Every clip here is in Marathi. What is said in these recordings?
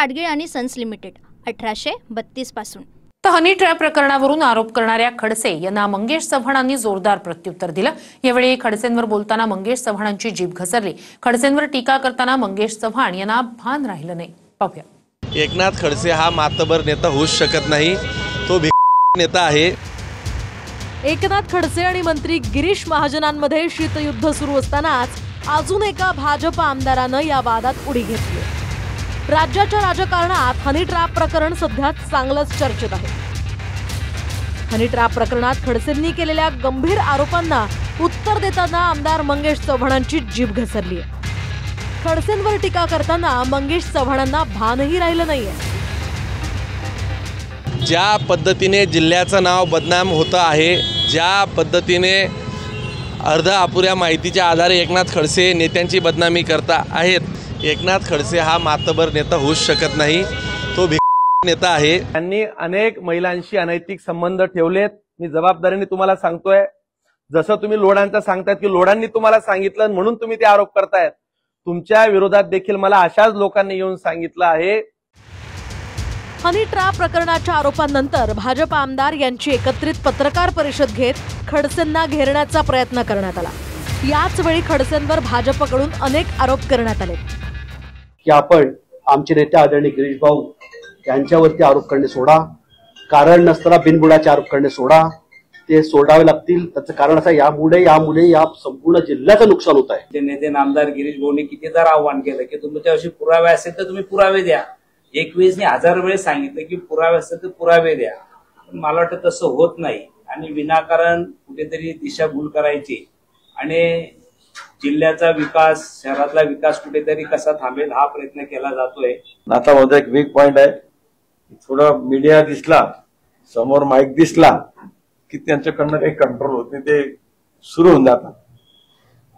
गाडगीळ आणि सन्स लिमिटेड 1832 पासून। तर हनी ट्रॅप प्रकरणावरून आरोप करणाऱ्या खडसे यांना मंगेश चव्हाणांनी जोरदार प्रत्युत्तर दिलं। यावेळी खडसेंवर बोलताना मंगेश चव्हाणांची जीभ घसरली। खडसेंवर टीका करताना मंगेश चव्हाण यांना भान राहिलं नाही। पाहूया। एकनाथ खडसे हा मातबर नेता होऊच शकत नाही, तो नेता आहे। एकनाथ खडसे आणि मंत्री गिरीश महाजनांमध्ये शीतयुद्ध सुरू असतानाच अजून एका भाजप आमदारानं या वादात उडी घेतली। राज्याच्या राजकारणात हनी ट्रॅप प्रकरण सध्या चांगलंच चर्चेत आहे। हनी ट्रॅप प्रकरणात खडसेंनी केलेल्या गंभीर आरोपांना उत्तर देताना आमदार मंगेश चव्हाणांची जीभ घसरली आहे। खडसेंवर टीका करताना मंगेश चव्हाणांना भानही राहिलं नाहीये। ज्या पद्धतीने जिल्ह्याचं नाव बदनाम होतं आहे, ज्या पद्धतीने अर्ध अपुऱ्या माहितीच्या आधारे एकनाथ खडसे नेत्यांची बदनामी करता आहेत, एकनाथ खडसे हा मातबर नेता होऊच शकत नाही, तो नेता आहे। त्यांनी अनेक महिलांशी अनैतिक संबंध ठेवलेत। मी जबाबदारीने तुम्हाला सांगतोय, जसं तुम्ही लोढांचा सांगतायत की लोढांनी तुम्हाला सांगितलं म्हणून तुम्ही ते आरोप करतायत, तुमच्या विरोधात देखील मला अशाच लोकांनी येऊन सांगितलं आहे। हनी ट्रॅप प्रकरणाच्या आरोपांनंतर भाजप आमदार यांची एकत्रित पत्रकार परिषद घेत खडसेंना घेरण्याचा प्रयत्न करण्यात आला। याच वेळी खडसेंवर भाजपकडून अनेक आरोप करण्यात आले की आपण आमचे नेते आदरणीय गिरीश भाऊ यांच्यावरती आरोप करणे सोडा, कारण नसताना बिनबुडाचे आरोप करणे सोडा, ते सोडावे लागतील। त्याचं कारण असं यामुळे या संपूर्ण जिल्ह्याचं नुकसान होत आहे। नेते नामदार गिरीश भाऊंनी कितीदा आव्हान केलं की तुमच्याशी पुरावे असेल तर तुम्ही पुरावे द्या। 21 1000 वेळेस सांगितलं की पुरावे असेल तर पुरावे द्या, पण मला वाटतं तसं होत नाही आणि विनाकारण कुठेतरी दिशाभूल करायची आणि जिल्ह्याचा विकास, शहरातला विकास कुठेतरी कसा थांबेल हा प्रयत्न केला जातोय। आता माझा एक वीक पॉइंट आहे, थोडा मीडिया दिसला, समोर माईक दिसला की त्यांच्याकडनं काही कंट्रोल होत नाही, ते सुरू होऊन जातात।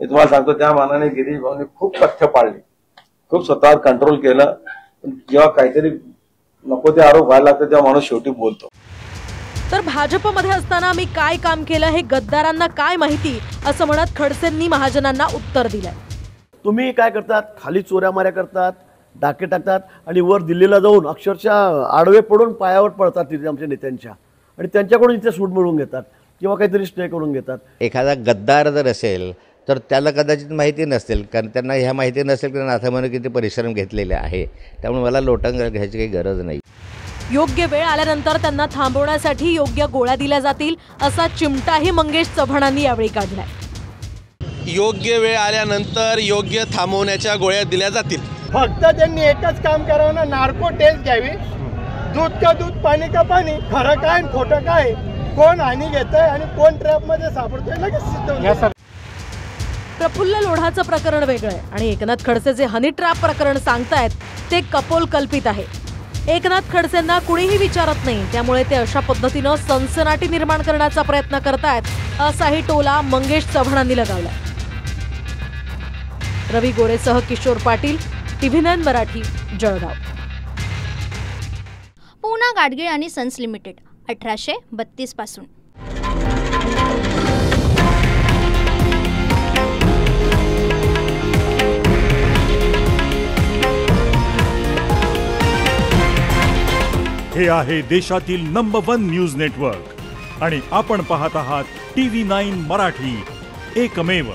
हे तुम्हाला सांगतो, त्या मानाने गिरीश भाऊने खूप तथ्य पाळली, खूप स्वतःवर कंट्रोल केलं। जेव्हा काहीतरी नको ते आरोप व्हायला लागतात तेव्हा माणूस शेवटी बोलतो। तर भाजपमध्ये असताना मी काय काम केलं हे गद्दारांना काय माहिती, असं म्हणत खडसेंनी महाजनांना उत्तर दिलंय। तुम्ही काय करतात, खाली चोऱ्या माऱ्या करतात, डाके टाकतात आणि वर दिल्लीला जाऊन अक्षरशः आडवे पडून पायावर पडतात तिथे आमच्या नेत्यांच्या, आणि त्यांच्याकडून इथे सूट मिळवून घेतात किंवा काहीतरी स्टे करून घेतात। एखादा गद्दार जर असेल तर त्याला कदाचित माहिती नसेल, कारण त्यांना ह्या माहिती नसेल की नाथामाने किती परिश्रम घेतलेले आहे, त्यामुळे मला लोटांगण घ्यायची काही गरज नाही। योग्य वेळ आल्यानंतर त्यांना थांबवण्यासाठी योग्य गोळ्या दिल्या जातील असा चिमटाही मंगेश चव्हाणांनी यावेळी काढलाय। योग्य वेळ आल्यानंतर योग्य थांबवण्याच्या गोळ्या दिल्या जातील। फक्त त्यांनी एकच काम करावं ना, नार्को टेस्ट घ्यावी, दूध का दूध पाणी का पाणी, खरं काय खोटं काय, कोण हानी घेतंय आणि कोण ट्रॅप मध्ये सापडतोय लगेच सिद्ध होईल। प्रफुल्ल लोढाचं प्रकरण वेगळं आहे आणि एकनाथ खडसे जे हनी ट्रॅप प्रकरण सांगतायत ते कपोल कल्पित आहे। एकनाथ खडसेंना कुणीही विचारत नाही, त्यामुळे ते अशा पद्धतीनं सनसनाटी निर्माण करण्याचा प्रयत्न करतायत असाही टोला मंगेश चव्हाणांनी लगावलाय। रवी गोरेसह किशोर पाटील, TV9 मराठी, जळगाव। पूना गाडगीळ आणि सन्स लिमिटेड 1832 पासून। हे आहे देशातील नंबर 1 न्यूज नेटवर्क आणि आपण पाहत आहात TV9 मराठी, एकमेव।